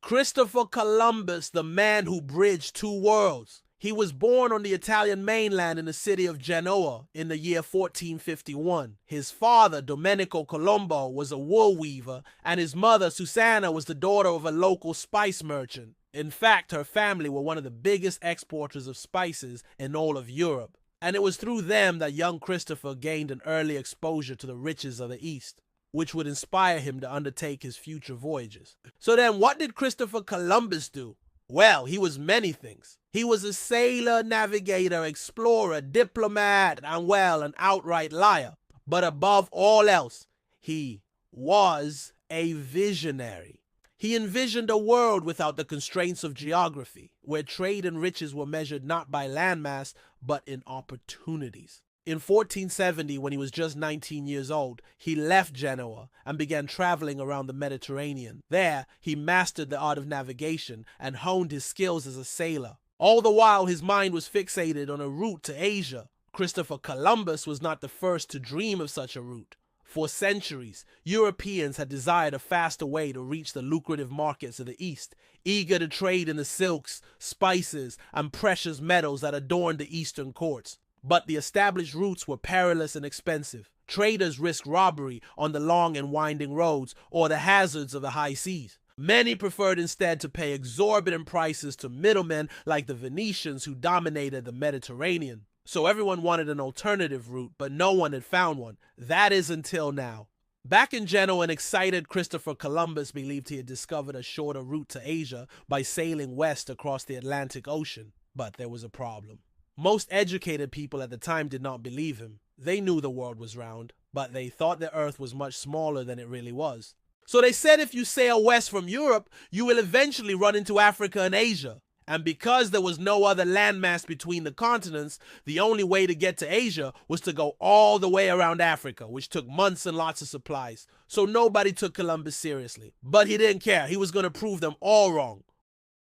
Christopher Columbus, the man who bridged two worlds. He was born on the Italian mainland in the city of Genoa in the year 1451. His father, Domenico Colombo, was a wool weaver, and his mother, Susanna, was the daughter of a local spice merchant. In fact, her family were one of the biggest exporters of spices in all of Europe, and it was through them that young Christopher gained an early exposure to the riches of the East, which would inspire him to undertake his future voyages. So then, what did Christopher Columbus do? Well, he was many things. He was a sailor, navigator, explorer, diplomat, and an outright liar. But above all else, he was a visionary. He envisioned a world without the constraints of geography, where trade and riches were measured not by landmass, but in opportunities. In 1470, when he was just 19 years old, he left Genoa and began traveling around the Mediterranean. There, he mastered the art of navigation and honed his skills as a sailor. All the while, his mind was fixated on a route to Asia. Christopher Columbus was not the first to dream of such a route. For centuries, Europeans had desired a faster way to reach the lucrative markets of the East, eager to trade in the silks, spices, and precious metals that adorned the Eastern courts. But the established routes were perilous and expensive. Traders risked robbery on the long and winding roads or the hazards of the high seas. Many preferred instead to pay exorbitant prices to middlemen like the Venetians who dominated the Mediterranean. So everyone wanted an alternative route, but no one had found one. That is until now. Back in Genoa, an excited Christopher Columbus believed he had discovered a shorter route to Asia by sailing west across the Atlantic Ocean. But there was a problem. Most educated people at the time did not believe him. They knew the world was round, but they thought the earth was much smaller than it really was. So they said if you sail west from Europe, you will eventually run into Africa and Asia. And because there was no other landmass between the continents, the only way to get to Asia was to go all the way around Africa, which took months and lots of supplies. So nobody took Columbus seriously. But he didn't care. He was going to prove them all wrong.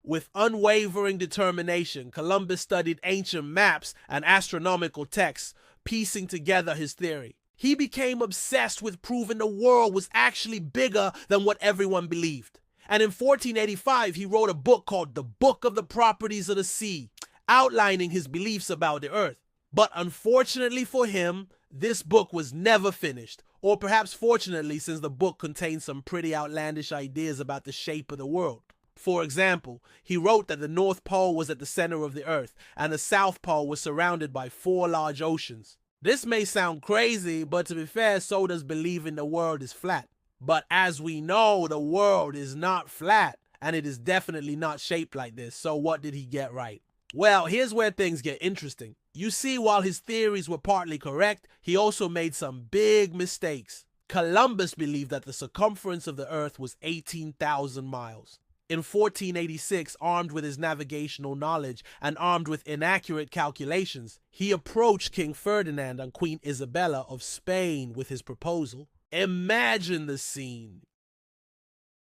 With unwavering determination, Columbus studied ancient maps and astronomical texts, piecing together his theory. He became obsessed with proving the world was actually bigger than what everyone believed. And in 1485, he wrote a book called The Book of the Properties of the Sea, outlining his beliefs about the earth. But unfortunately for him, this book was never finished. Or perhaps fortunately, since the book contained some pretty outlandish ideas about the shape of the world. For example, he wrote that the North Pole was at the center of the earth, and the South Pole was surrounded by 4 large oceans. This may sound crazy, but to be fair, so does believing the world is flat. But as we know, the world is not flat, and it is definitely not shaped like this. So what did he get right? Well, here's where things get interesting. You see, while his theories were partly correct, he also made some big mistakes. Columbus believed that the circumference of the earth was 18,000 miles. In 1486, armed with his navigational knowledge and armed with inaccurate calculations, he approached King Ferdinand and Queen Isabella of Spain with his proposal. Imagine the scene.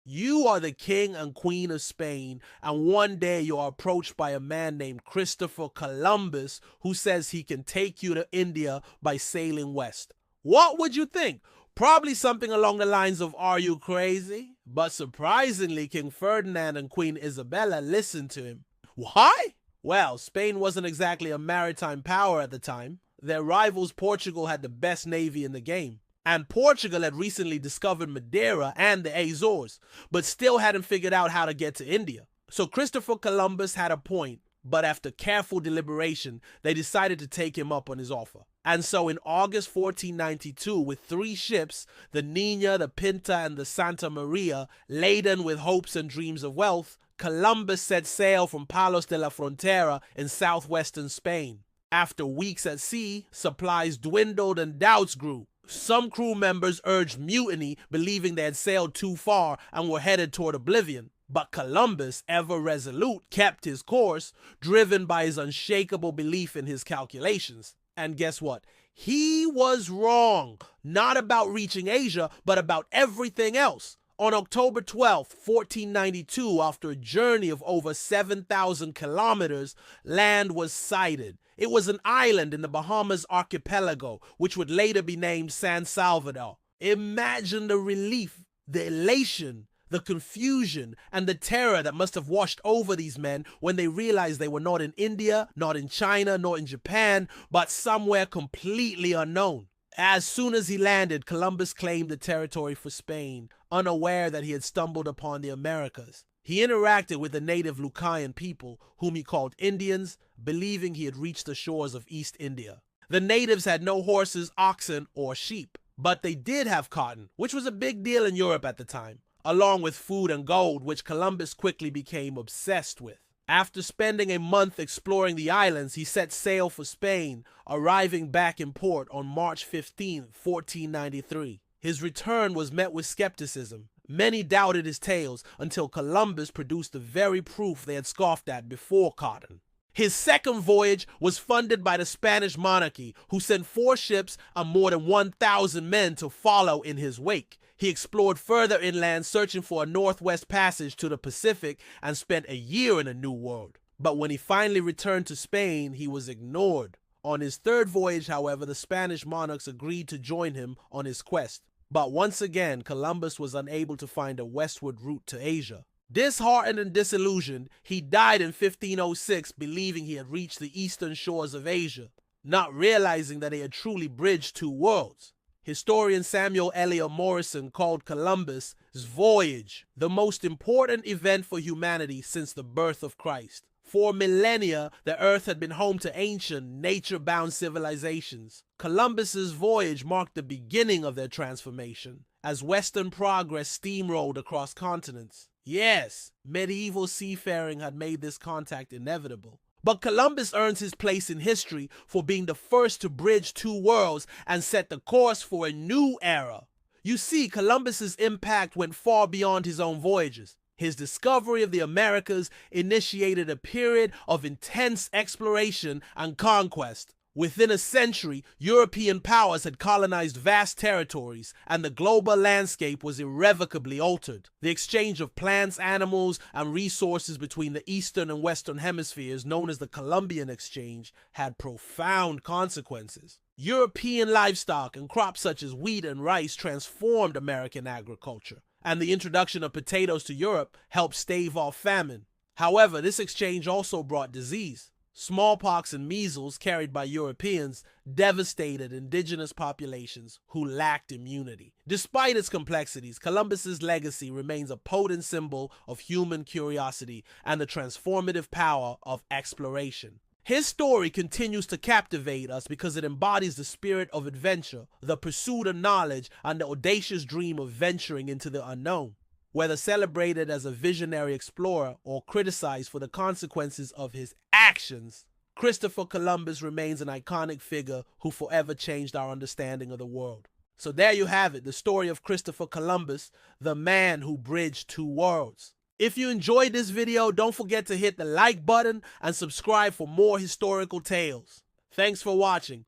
You are the king and queen of Spain, and one day you are approached by a man named Christopher Columbus who says he can take you to India by sailing west. What would you think? Probably something along the lines of, "Are you crazy?" But surprisingly, King Ferdinand and Queen Isabella listened to him. Why? Well, Spain wasn't exactly a maritime power at the time. Their rivals Portugal had the best navy in the game. And Portugal had recently discovered Madeira and the Azores, but still hadn't figured out how to get to India. So Christopher Columbus had a point, but after careful deliberation, they decided to take him up on his offer. And so in August 1492, with 3 ships, the Nina, the Pinta, and the Santa Maria, laden with hopes and dreams of wealth, Columbus set sail from Palos de la Frontera in southwestern Spain. After weeks at sea, supplies dwindled and doubts grew. Some crew members urged mutiny, believing they had sailed too far and were headed toward oblivion. But Columbus, ever resolute, kept his course, driven by his unshakable belief in his calculations. And guess what? He was wrong, not about reaching Asia, but about everything else. On October 12, 1492, after a journey of over 7,000 kilometers, land was sighted. It was an island in the Bahamas archipelago, which would later be named San Salvador. Imagine the relief, the elation, The confusion and the terror that must have washed over these men when they realized they were not in India, not in China, nor in Japan, but somewhere completely unknown. As soon as he landed, Columbus claimed the territory for Spain, unaware that he had stumbled upon the Americas. He interacted with the native Lucayan people, whom he called Indians, believing he had reached the shores of East India. The natives had no horses, oxen, or sheep, but they did have cotton, which was a big deal in Europe at the time, along with food and gold, which Columbus quickly became obsessed with. After spending a month exploring the islands, he set sail for Spain, arriving back in port on March 15, 1493. His return was met with skepticism. Many doubted his tales until Columbus produced the very proof they had scoffed at before cotton. His second voyage was funded by the Spanish monarchy, who sent 4 ships and more than 1,000 men to follow in his wake. He explored further inland, searching for a northwest passage to the Pacific, and spent a year in the New World. But when he finally returned to Spain, he was ignored. On his third voyage, however, the Spanish monarchs agreed to join him on his quest. But once again, Columbus was unable to find a westward route to Asia. Disheartened and disillusioned, he died in 1506, believing he had reached the eastern shores of Asia, not realizing that he had truly bridged 2 worlds. Historian Samuel Eliot Morison called Columbus' voyage the most important event for humanity since the birth of Christ. For millennia, the earth had been home to ancient, nature-bound civilizations. Columbus's voyage marked the beginning of their transformation, as Western progress steamrolled across continents. Yes, medieval seafaring had made this contact inevitable. But Columbus earns his place in history for being the first to bridge 2 worlds and set the course for a new era. You see, Columbus's impact went far beyond his own voyages. His discovery of the Americas initiated a period of intense exploration and conquest. Within a century, European powers had colonized vast territories, and the global landscape was irrevocably altered. The exchange of plants, animals, and resources between the eastern and western hemispheres, known as the Columbian Exchange, had profound consequences. European livestock and crops such as wheat and rice transformed American agriculture, and the introduction of potatoes to Europe helped stave off famine. However, this exchange also brought disease. Smallpox and measles, carried by Europeans, devastated indigenous populations who lacked immunity. Despite its complexities, Columbus's legacy remains a potent symbol of human curiosity and the transformative power of exploration. His story continues to captivate us because it embodies the spirit of adventure, the pursuit of knowledge, and the audacious dream of venturing into the unknown. Whether celebrated as a visionary explorer or criticized for the consequences of his actions, Christopher Columbus remains an iconic figure who forever changed our understanding of the world. So there you have it, the story of Christopher Columbus, the man who bridged 2 worlds. If you enjoyed this video, don't forget to hit the like button and subscribe for more historical tales. Thanks for watching.